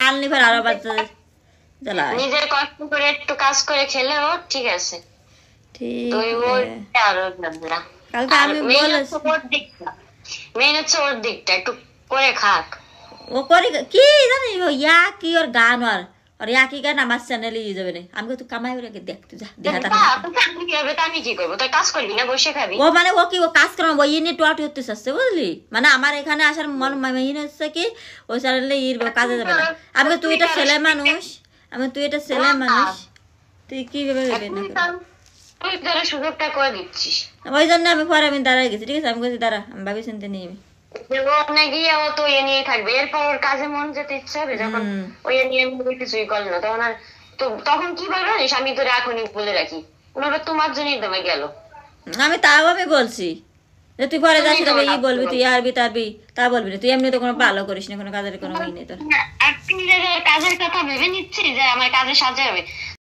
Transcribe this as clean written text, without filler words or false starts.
আনলি ফের আরো বাচ্চা জ্বালায়। নিজের কষ্ট করে একটু কাজ করে খেলেও ঠিক আছে, ঠিক তুই ওর আরো ঝামেলা। কালকে আর আমি মেইন বলেছি হচ্ছে ওর দিকটা, মেইন হচ্ছে ওর দিকটা একটু করে খাক। ও করি কি জানি ও ইয়া কি ওর গান আর ইয়া কি গান আমার চ্যানেলে ইয়ে যাবে না। আমি তুই কামাই করে দেখ তুই যা দেখা তা তুই কি হবে, তা আমি কি করবো? তুই কাজ করবি না, বসে খাবি? ও মানে ও কি ও কাজ করাম ওই নিয়ে টোয়াটি হতে চাচ্ছে বুঝলি, মানে আমার এখানে আসার মন মাইন হচ্ছে কি ওই চ্যানেলে ইর কাজে যাবে না। আমি তুই এটা ছেলে মানুষ, আমি তুই এটা ছেলে মানুষ, তুই কিভাবে ভেবে না তুই তারা সুযোগটা করে দিচ্ছিস। ওই জন্য আমি পরে আমি দাঁড়াই গেছি। ঠিক আছে আমি বলছি দাঁড়া আমি ভাবি চিনতে নিয়ে আমি ওখানে গিয়ে ও তো এ নিয়ে থাকবে, এরপর ওর কাজে মন যেতে ইচ্ছে হবে যখন ওই নিয়ে কিছুই করলো না, তখন আর তো তখন কি বলবো জানিস, আমি তোর এখনই বলে রাখি, ওনারা তোমার জন্যই দমে গেল। আমি তাও আমি বলছি যে তুই পরে যাচ্ছি তবে ই বলবি তুই আরবি তারবি তা বলবি না, তুই এমনি তো কোনো ভালো করিস না, কোনো কাজের কোনো ই নেই তোর। কাজের কথা ভেবে নিচ্ছি যে আমার কাজে সাজা হবে,